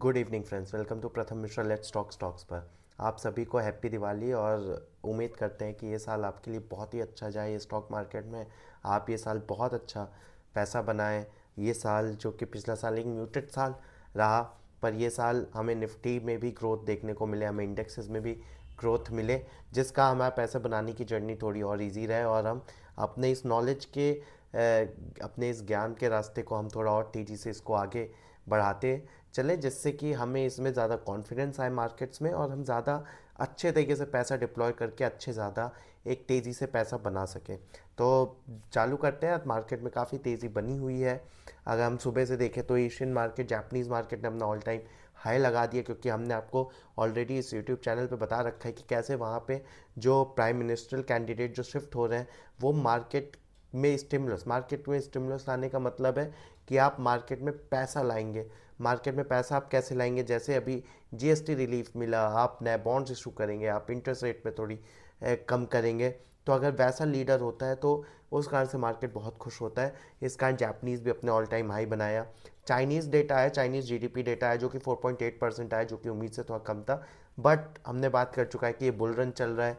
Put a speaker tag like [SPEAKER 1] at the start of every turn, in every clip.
[SPEAKER 1] Good evening friends, welcome to Pratham Mishra let's talk stocks पर। आप सभी को हैप्पी दिवाली और उम्मीद करते हैं कि ये साल आपके लिए बहुत ही अच्छा जाए। ये स्टॉक मार्केट में आप ये साल बहुत अच्छा पैसा बनाएं। ये साल जो कि पिछला साल एक म्यूटेड साल रहा, पर ये साल हमें निफ्टी में भी ग्रोथ देखने को मिले, हमें इंडेक्सेस में भी ग्रोथ मिले, जिसका हमारा पैसा बनाने की जर्नी थोड़ी और इजी रहे और हम अपने इस नॉलेज के अपने इस ज्ञान के रास्ते को हम थोड़ा और तेज़ी से इसको आगे बढ़ाते चले, जिससे कि हमें इसमें ज़्यादा कॉन्फिडेंस आए मार्केट्स में और हम ज़्यादा अच्छे तरीके से पैसा डिप्लॉय करके अच्छे ज़्यादा एक तेज़ी से पैसा बना सकें। तो चालू करते हैं। मार्केट में काफ़ी तेज़ी बनी हुई है। अगर हम सुबह से देखें तो एशियन मार्केट, जापानीज़ मार्केट ने अपना ऑल टाइम हाई लगा दिया, क्योंकि हमने आपको ऑलरेडी इस यूट्यूब चैनल पे बता रखा है कि कैसे वहाँ पे जो प्राइम मिनिस्ट्रियल कैंडिडेट जो शिफ्ट हो रहे हैं वो मार्केट में स्टिमुलस लाने का मतलब है कि आप मार्केट में पैसा लाएंगे। मार्केट में पैसा आप कैसे लाएंगे? जैसे अभी जीएसटी रिलीफ मिला, आप नए बॉन्ड्स इशू करेंगे, आप इंटरेस्ट रेट में थोड़ी कम करेंगे। तो अगर वैसा लीडर होता है तो उस कारण से मार्केट बहुत खुश होता है। इस कारण जापानीज़ भी अपने ऑल टाइम हाई बनाया। चाइनीज़ डेटा है, चाइनीज़ जीडीपी डेटा है जो कि 4.8% आया, जो कि उम्मीद से थोड़ा कम था। बट हमने बात कर चुका है कि ये बुल रन चल रहा है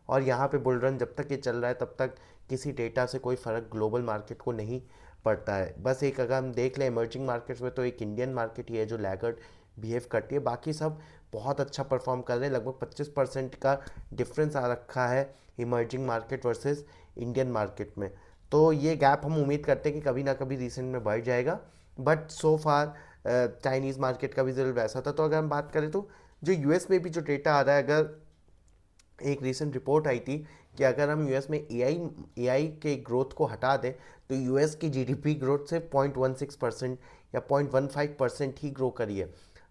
[SPEAKER 1] और यहाँ पे बुल रन जब तक ये चल रहा है तब तक किसी डेटा से कोई फ़र्क ग्लोबल मार्केट को नहीं पड़ता है। बस एक अगर हम देख लें इमर्जिंग मार्केट्स में, तो एक इंडियन मार्केट ही है जो लैगर्ड बिहेव करती है। बाकी सब बहुत अच्छा परफॉर्म कर रहे हैं। लगभग 25% का डिफरेंस आ रखा है emerging market versus Indian market में। तो ये गैप हम उम्मीद करते हैं कि कभी ना कभी रिसेंट में बढ़ जाएगा। But so far Chinese market का भी रिजल्ट वैसा था। तो अगर हम बात करें तो जो यूएस में भी जो डेटा आ रहा है, अगर एक रीसेंट रिपोर्ट आई थी कि अगर हम यूएस में एआई के ग्रोथ को हटा दें तो यूएस की जीडीपी ग्रोथ से 0.16% या 0.15% ही ग्रो करी है।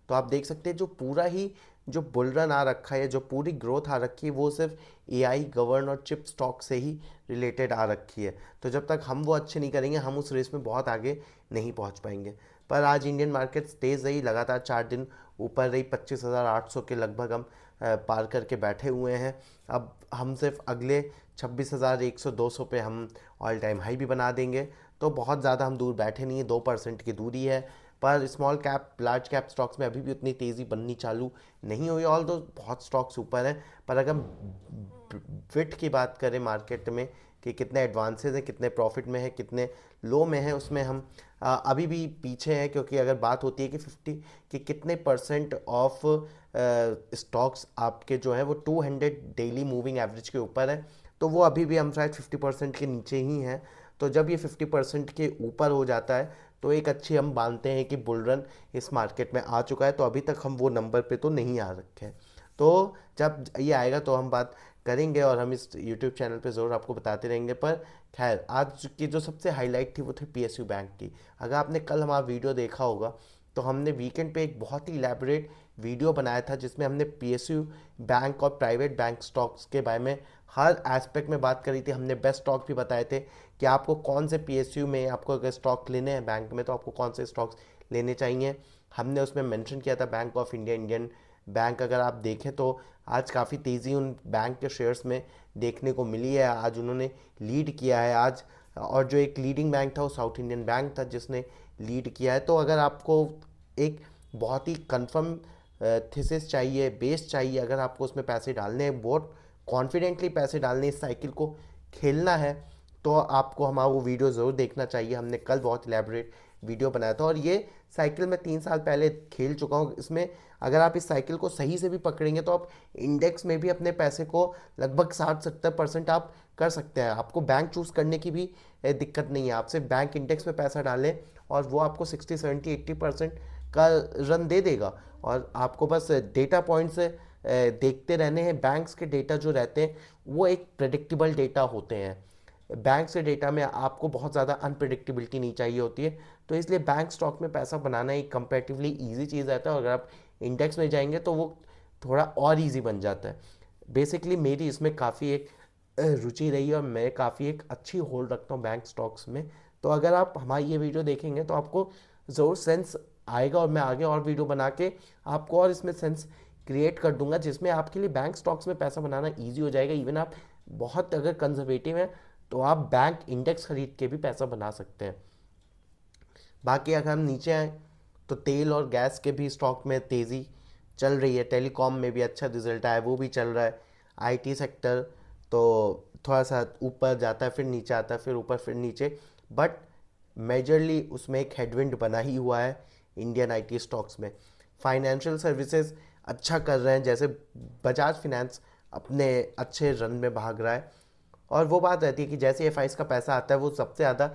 [SPEAKER 1] तो आप देख सकते हैं जो पूरा ही जो बुल रन आ रखा है, जो पूरी ग्रोथ आ रखी है, वो सिर्फ एआई गवर्न और चिप स्टॉक से ही रिलेटेड आ रखी है। तो जब तक हम वो अच्छे नहीं करेंगे हम उस रेस में बहुत आगे नहीं पहुंच पाएंगे। पर आज इंडियन मार्केट तेज़ रही, लगातार 4 दिन ऊपर रही। 25,800 के लगभग हम पार करके बैठे हुए हैं। अब हम सिर्फ अगले 26,100 200 पे हम ऑल टाइम हाई भी बना देंगे। तो बहुत ज़्यादा हम दूर बैठे नहीं है, 2% की दूरी है। पर small cap large cap stocks में अभी भी उतनी तेज़ी बननी चालू नहीं हुई, ऑल दो बहुत स्टॉक्स ऊपर हैं। पर अगर हम फिट की बात करें मार्केट में कि कितने एडवांसेस हैं, कितने प्रॉफिट में है, कितने लो में है, उसमें हम अभी भी पीछे हैं। क्योंकि अगर बात होती है कि 50 कि कितने परसेंट ऑफ स्टॉक्स आपके जो है वो 200 डेली मूविंग एवरेज के ऊपर है, तो वो अभी भी हम शायद 50% के नीचे ही हैं। तो जब ये 50% के ऊपर हो जाता है तो एक अच्छी हम मानते हैं कि बुल रन इस मार्केट में आ चुका है। तो अभी तक हम वो नंबर पे तो नहीं आ रखे हैं। तो जब ये आएगा तो हम बात करेंगे और हम इस यूट्यूब चैनल पे ज़रूर आपको बताते रहेंगे। पर खैर, आज की जो सबसे हाईलाइट थी वो थी पीएसयू बैंक की। अगर आपने कल हमारा वीडियो देखा होगा तो हमने वीकेंड पे एक बहुत ही इलेबोरेट वीडियो बनाया था जिसमें हमने पीएसयू बैंक और प्राइवेट बैंक स्टॉक्स के बारे में हर एस्पेक्ट में बात करी थी। हमने बेस्ट स्टॉक भी बताए थे कि आपको कौन से पीएसयू में आपको अगर स्टॉक लेने हैं बैंक में तो आपको कौन से स्टॉक्स लेने चाहिए। हमने उसमें मेंशन किया था bank of India, Indian bank. अगर आप देखें तो आज काफ़ी तेज़ी उन बैंक के शेयर्स में देखने को मिली है। आज उन्होंने लीड किया है आज, और जो एक लीडिंग बैंक था वो साउथ इंडियन बैंक था जिसने लीड किया है। तो अगर आपको एक बहुत ही कंफर्म थीसिस चाहिए, बेस चाहिए, अगर आपको उसमें पैसे डालने हैं, बहुत कॉन्फिडेंटली पैसे डालने, इस साइकिल को खेलना है, तो आपको हमारा वो वीडियो ज़रूर देखना चाहिए। हमने कल बहुत इलेबोरेट वीडियो बनाया था और ये साइकिल मैं 3 साल पहले खेल चुका हूँ। इसमें अगर आप इस साइकिल को सही से भी पकड़ेंगे तो आप इंडेक्स में भी अपने पैसे को लगभग 60-70% आप कर सकते हैं। आपको बैंक चूज़ करने की भी दिक्कत नहीं है। आप सिर्फ बैंक इंडेक्स में पैसा डालें और वो आपको 60-70-80% का रन दे देगा। और आपको बस डेटा पॉइंट्स देखते रहने हैं। बैंक्स के डेटा जो रहते हैं वो एक प्रेडिक्टेबल डेटा होते हैं। बैंक से डेटा में आपको बहुत ज़्यादा अनप्रिडिक्टेबिलिटी नहीं चाहिए होती है। तो इसलिए बैंक स्टॉक में पैसा बनाना एक कंपेरेटिवली ईजी चीज़ रहता है और अगर आप इंडेक्स में जाएंगे तो वो थोड़ा और ईजी बन जाता है। बेसिकली मेरी इसमें काफ़ी एक रुचि रही है और मैं काफ़ी एक अच्छी होल्ड रखता हूँ बैंक स्टॉक्स में। तो अगर आप हमारी ये वीडियो देखेंगे तो आपको ज़रूर सेंस आएगा और मैं आगे और वीडियो बना के आपको और इसमें सेंस क्रिएट कर दूंगा जिसमें आपके लिए बैंक स्टॉक्स में पैसा बनाना ईजी हो जाएगा। इवन आप बहुत अगर कंजर्वेटिव हैं तो आप बैंक इंडेक्स खरीद के भी पैसा बना सकते हैं। बाकी अगर हम नीचे आए तो तेल और गैस के भी स्टॉक में तेज़ी चल रही है, टेलीकॉम में भी अच्छा रिजल्ट आया वो भी चल रहा है, आईटी सेक्टर तो थोड़ा सा ऊपर जाता है फिर नीचे आता है फिर ऊपर फिर नीचे, बट मेजरली उसमें एक हेडविंड बना ही हुआ है इंडियन आईटी स्टॉक्स में। फाइनेंशियल सर्विसेज अच्छा कर रहे हैं, जैसे बजाज फिनेंस अपने अच्छे रन में भाग रहा है, और वो बात रहती है कि जैसे एफ का पैसा आता है वो सबसे ज़्यादा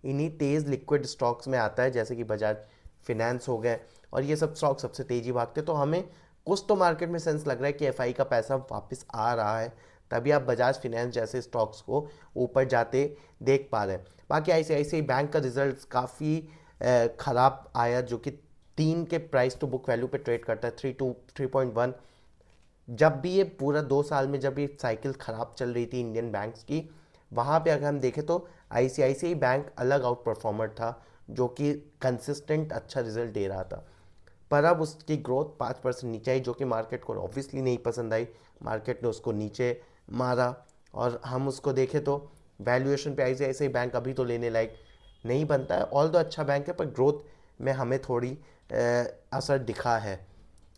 [SPEAKER 1] इन्हीं तेज़ लिक्विड स्टॉक्स में आता है, जैसे कि बजाज फिनेंस हो गए, और ये सब स्टॉक सबसे तेज़ी भागते हैं। तो हमें कुछ तो मार्केट में सेंस लग रहा है कि एफआई का पैसा वापस आ रहा है, तभी आप बजाज फिनेंस जैसे स्टॉक्स को ऊपर जाते देख पा रहे हैं। बाकी आईसीआईसीआई बैंक का रिजल्ट काफ़ी ख़राब आया, जो कि 3 के प्राइस टू बुक वैल्यू पे ट्रेड करता है, 3.1। जब भी ये पूरा 2 साल में जब ये साइकिल ख़राब चल रही थी इंडियन बैंक्स की, वहाँ पे अगर हम देखें तो आईसीआईसीआई बैंक अलग आउट परफॉर्मर था, जो कि कंसिस्टेंट अच्छा रिजल्ट दे रहा था। पर अब उसकी ग्रोथ 5% नीचे आई, जो कि मार्केट को ऑब्वियसली नहीं पसंद आई, मार्केट ने उसको नीचे मारा। और हम उसको देखें तो वैल्यूएशन पे आईसीआईसीआई बैंक अभी तो लेने लायक नहीं बनता है, ऑल दो अच्छा बैंक है, पर ग्रोथ में हमें थोड़ी असर दिखा है।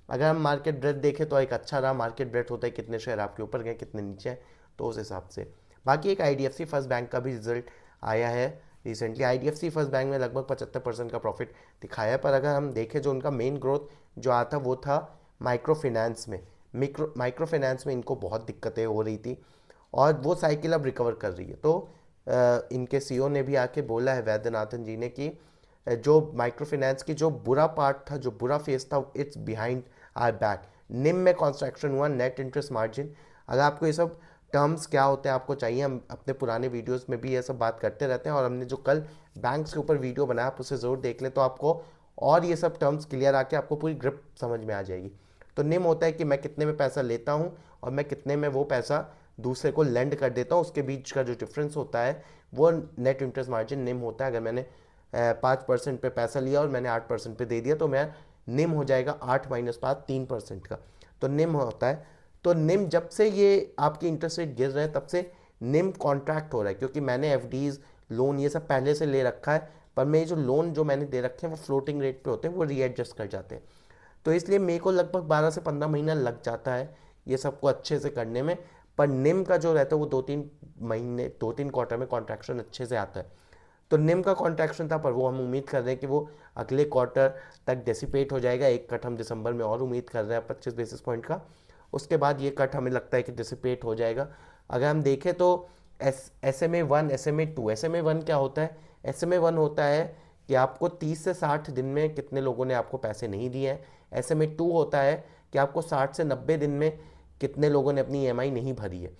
[SPEAKER 1] अगर हम मार्केट ब्रेथ देखें तो एक अच्छा रहा, मार्केट ब्रेथ होता है कितने शेयर आपके ऊपर गए कितने नीचे हैं, तो उस हिसाब से। बाकी एक आईडीएफसी फर्स्ट बैंक का भी रिजल्ट आया है रिसेंटली, आईडीएफसी फर्स्ट बैंक में लगभग 75% का प्रॉफिट दिखाया है, पर अगर हम देखें जो उनका मेन ग्रोथ जो आता वो था माइक्रो फाइनेंस में, माइक्रो फाइनेंस में इनको बहुत दिक्कतें हो रही थी, और वो साइकिल अब रिकवर कर रही है। तो इनके सीईओ ने भी आके बोला है वैद्यनाथन जी ने कि जो माइक्रो फाइनेंस की जो बुरा पार्ट था, जो बुरा फेस था, इट्स बिहाइंड आर बैक। निम में कॉन्स्ट्रक्शन हुआ, नेट इंटरेस्ट मार्जिन, अगर आपको ये सब टर्म्स क्या होते हैं आपको चाहिए, हम अपने पुराने वीडियोस में भी ये सब बात करते रहते हैं, और हमने जो कल बैंक्स के ऊपर वीडियो बनाया आप उसे ज़रूर देख लें, तो आपको और ये सब टर्म्स क्लियर आके आपको पूरी ग्रिप समझ में आ जाएगी। तो निम होता है कि मैं कितने में पैसा लेता हूँ और मैं कितने में वो पैसा दूसरे को लेंड कर देता हूँ, उसके बीच का जो डिफरेंस होता है वो नेट इंटरेस्ट मार्जिन निम होता है। अगर मैंने 5% पे पैसा लिया और मैंने 8% पे दे दिया, तो मैं निम हो जाएगा 8 - 5 3% का, तो निम होता है। तो निम जब से ये आपकी इंटरेस्ट रेट गिर रहे हैं तब से निम कॉन्ट्रैक्ट हो रहा है, क्योंकि मैंने एफडीज लोन ये सब पहले से ले रखा है, पर मैं जो लोन जो मैंने दे रखे हैं वो फ्लोटिंग रेट पे होते हैं, वो रीएडजस्ट कर जाते हैं। तो इसलिए मेरे को लगभग 12 से 15 महीना लग जाता है ये सबको अच्छे से करने में, पर निम का जो रहता है वो 2-3 महीने 2-3 क्वार्टर में कॉन्ट्रैक्शन अच्छे से आता है। तो निम का कॉन्ट्रैक्शन था, पर वो हम उम्मीद कर रहे हैं कि वो अगले क्वार्टर तक डेसिपेट हो जाएगा। एक कट हम दिसंबर में और उम्मीद कर रहे हैं 25 बेसिस पॉइंट का, उसके बाद ये कट हमें लगता है कि डिसिपेट हो जाएगा। अगर हम देखें तो SMA 1 SMA 2, SMA 1 क्या होता है, SMA 1 होता है कि आपको 30 से 60 दिन में कितने लोगों ने आपको पैसे नहीं दिए हैं, SMA 2 होता है कि आपको 60 से 90 दिन में कितने लोगों ने अपनी ईएमआई नहीं भरी है,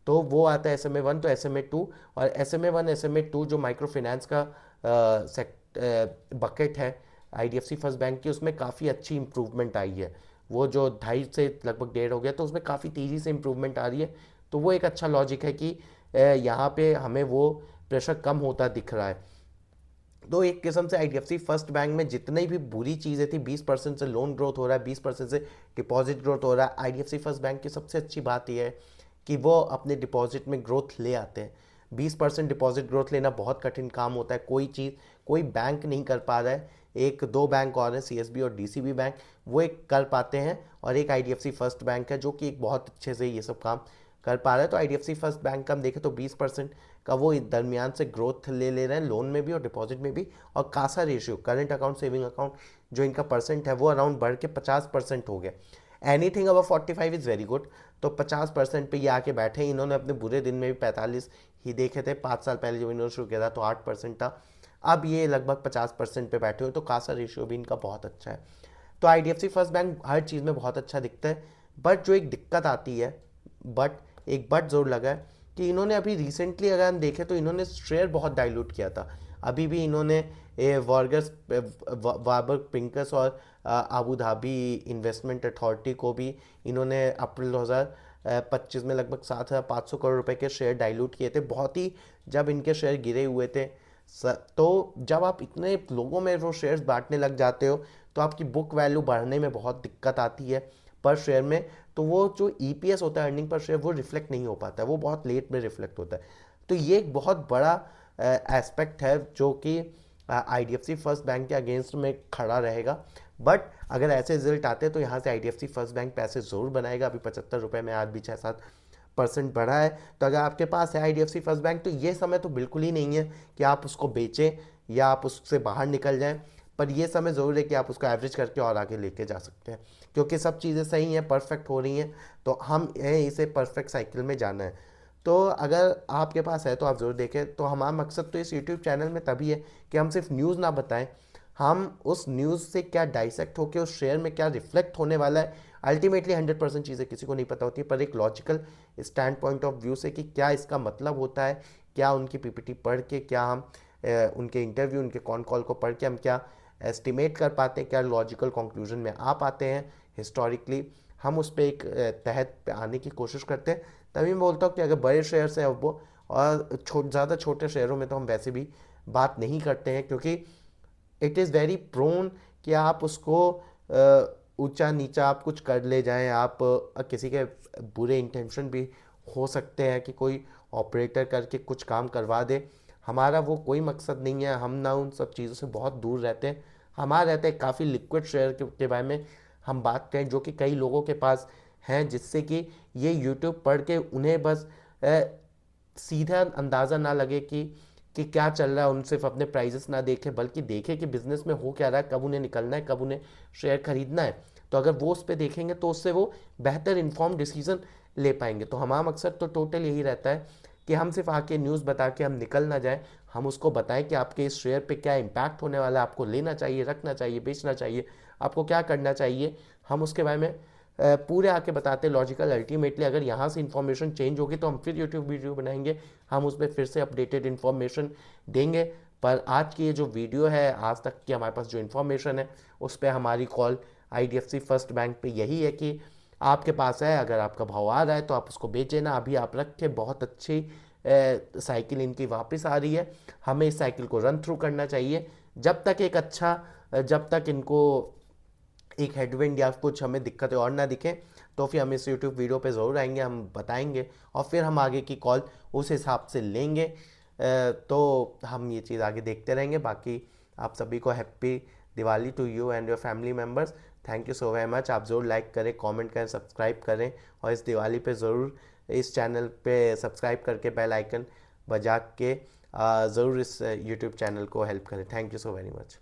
[SPEAKER 1] तो वो आता है SMA 1। तो SMA 2 और SMA 1 SMA 2 जो माइक्रो फाइनेंस का बकेट है आईडीएफसी फर्स्ट बैंक की, उसमें काफ़ी अच्छी इंप्रूवमेंट आई है। वो जो 2.5 से लगभग 1.5 हो गया, तो उसमें काफ़ी तेज़ी से इंप्रूवमेंट आ रही है। तो वो एक अच्छा लॉजिक है कि यहाँ पे हमें वो प्रेशर कम होता दिख रहा है। तो एक किस्म से आईडीएफसी फर्स्ट बैंक में जितनी भी बुरी चीज़ें थी, 20% से लोन ग्रोथ हो रहा है, 20% से डिपॉजिट ग्रोथ हो रहा है। आईडीएफसी फर्स्ट बैंक की सबसे अच्छी बात यह है कि वो अपने डिपॉजिट में ग्रोथ ले आते हैं। 20% डिपॉजिट ग्रोथ लेना बहुत कठिन काम होता है, कोई बैंक नहीं कर पा रहा है। एक दो बैंक और हैं, सीएसबी और डीसीबी बैंक, वो एक कर पाते हैं, और एक आईडीएफसी फर्स्ट बैंक है जो कि एक बहुत अच्छे से ये सब काम कर पा रहा है। तो आईडीएफसी फर्स्ट बैंक का हम देखें तो 20% का वो दरमियान से ग्रोथ ले रहे हैं, लोन में भी और डिपॉजिट में भी। और Kasa ratio, current account saving account जो इनका परसेंट है वो अराउंड बढ़ के 50% हो गया। Anything above 45 is very good. तो 50% पे ये आके बैठे। इन्होंने अपने बुरे दिन में भी 45 ही देखे थे, 5 साल पहले जब इन्होंने शुरू किया था तो 8% था, अब ये लगभग 50% पे बैठे हुए, तो कासा रेशियो भी इनका बहुत अच्छा है। तो आईडीएफसी फर्स्ट बैंक हर चीज़ में बहुत अच्छा दिखता है, बट जो एक दिक्कत आती है, बट ज़रूर लगा है कि इन्होंने अभी रिसेंटली अगर हम देखें तो इन्होंने शेयर बहुत डाइल्यूट किया था। अभी भी इन्होंने वार्गस वार्बर्ग पिंकस और आबू धाबी इन्वेस्टमेंट अथॉरिटी को भी इन्होंने अप्रैल 2025 में लगभग 7,500 करोड़ रुपए के शेयर डाइल्यूट किए थे, बहुत ही जब इनके शेयर गिरे हुए थे। तो जब आप इतने लोगों में वो शेयर्स बांटने लग जाते हो तो आपकी बुक वैल्यू बढ़ने में बहुत दिक्कत आती है पर शेयर में। तो वो जो ईपीएस होता है, अर्निंग पर शेयर, वो रिफ्लेक्ट नहीं हो पाता है, वो बहुत लेट में रिफ्लेक्ट होता है। तो ये एक बहुत बड़ा एस्पेक्ट है जो कि आईडीएफसी फर्स्ट बैंक के अगेंस्ट में खड़ा रहेगा। बट अगर ऐसे रिजल्ट आते हैं तो यहाँ से आईडीएफसी फर्स्ट बैंक पैसे ज़रूर बनाएगा। अभी 75 रुपये में आज भी 6-7% बढ़ा है। तो अगर आपके पास है आईडीएफसी फर्स्ट बैंक तो ये समय तो बिल्कुल ही नहीं है कि आप उसको बेचें या आप उससे बाहर निकल जाएं, पर ये समय ज़रूर है कि आप उसको एवरेज करके और आगे लेके जा सकते हैं, क्योंकि सब चीज़ें सही हैं, परफेक्ट हो रही हैं। तो हम इसे परफेक्ट साइकिल में जाना है। तो अगर आपके पास है तो आप ज़रूर देखें। तो हमारा मकसद तो इस यूट्यूब चैनल में तभी है कि हम सिर्फ न्यूज़ ना बताएं, हम उस न्यूज़ से क्या डाइसेक्ट होकर उस शेयर में क्या रिफ्लेक्ट होने वाला है। अल्टीमेटली 100% चीज़ें किसी को नहीं पता होती, पर एक logical stand point of view से कि क्या इसका मतलब होता है, क्या उनकी पीपीटी पढ़ के, क्या हम उनके इंटरव्यू, उनके कॉन कॉल को पढ़ के हम क्या एस्टिमेट कर पाते हैं, क्या लॉजिकल कंक्लूजन में आ पाते हैं हिस्टोरिकली, हम उस पर एक तहत पे आने की कोशिश करते हैं। तभी मैं बोलता हूँ कि अगर बड़े शेयर्स हैं वो, और ज़्यादा छोटे शेयरों में तो हम वैसे भी बात नहीं करते हैं, क्योंकि इट इज़ वेरी प्रोन कि आप उसको ऊंचा नीचा आप कुछ कर ले जाएं। आप किसी के बुरे इंटेंशन भी हो सकते हैं कि कोई ऑपरेटर करके कुछ काम करवा दे। हमारा वो कोई मकसद नहीं है, हम ना उन सब चीज़ों से बहुत दूर रहते हैं। हमारा रहता है काफ़ी लिक्विड शेयर के बारे में हम बात करें, जो कि कई लोगों के पास हैं, जिससे कि ये यूट्यूब पढ़ के उन्हें बस सीधा अंदाज़ा ना लगे कि क्या चल रहा है, उन सिर्फ अपने प्राइजेस ना देखें, बल्कि देखें कि बिजनेस में हो क्या रहा है, कब उन्हें निकलना है, कब उन्हें शेयर खरीदना है। तो अगर वो उस पर देखेंगे तो उससे वो बेहतर इन्फॉर्म डिसीजन ले पाएंगे। तो हमारा मकसद तो टोटल यही रहता है कि हम सिर्फ आके न्यूज़ बता के हम निकल ना जाए, हम उसको बताएं कि आपके इस शेयर पे क्या इम्पैक्ट होने वाला है, आपको लेना चाहिए, रखना चाहिए, बेचना चाहिए, आपको क्या करना चाहिए। हम उसके बारे में पूरे आके बताते हैं लॉजिकल। अल्टीमेटली अगर यहाँ से इन्फॉर्मेशन चेंज होगी तो हम फिर यूट्यूब वीडियो बनाएंगे, हम उस पर फिर से अपडेटेड इन्फॉर्मेशन देंगे। पर आज की ये जो वीडियो है, आज तक की हमारे पास जो इन्फॉर्मेशन है, उस पर हमारी कॉल आईडीएफसी फर्स्ट बैंक पे यही है कि आपके पास है, अगर आपका भाव आ रहा है तो आप उसको बेचें ना, अभी आप रखें। बहुत अच्छी साइकिल इनकी वापस आ रही है, हमें इस साइकिल को रन थ्रू करना चाहिए। जब तक एक अच्छा जब तक इनको एक हेडविंड या कुछ हमें दिक्कतें और ना दिखें, तो फिर हम इस यूट्यूब वीडियो पे ज़रूर आएंगे, हम बताएंगे और फिर हम आगे की कॉल उस हिसाब से लेंगे। तो हम ये चीज़ आगे देखते रहेंगे। बाकी आप सभी को happy Diwali to you and your family members. Thank you so very much. आप ज़रूर लाइक करें, कमेंट करें, सब्सक्राइब करें, और इस दिवाली पे ज़रूर इस चैनल पे सब्सक्राइब करके बेल आइकन बजा के ज़रूर इस यूट्यूब चैनल को हेल्प करें। Thank you so very much.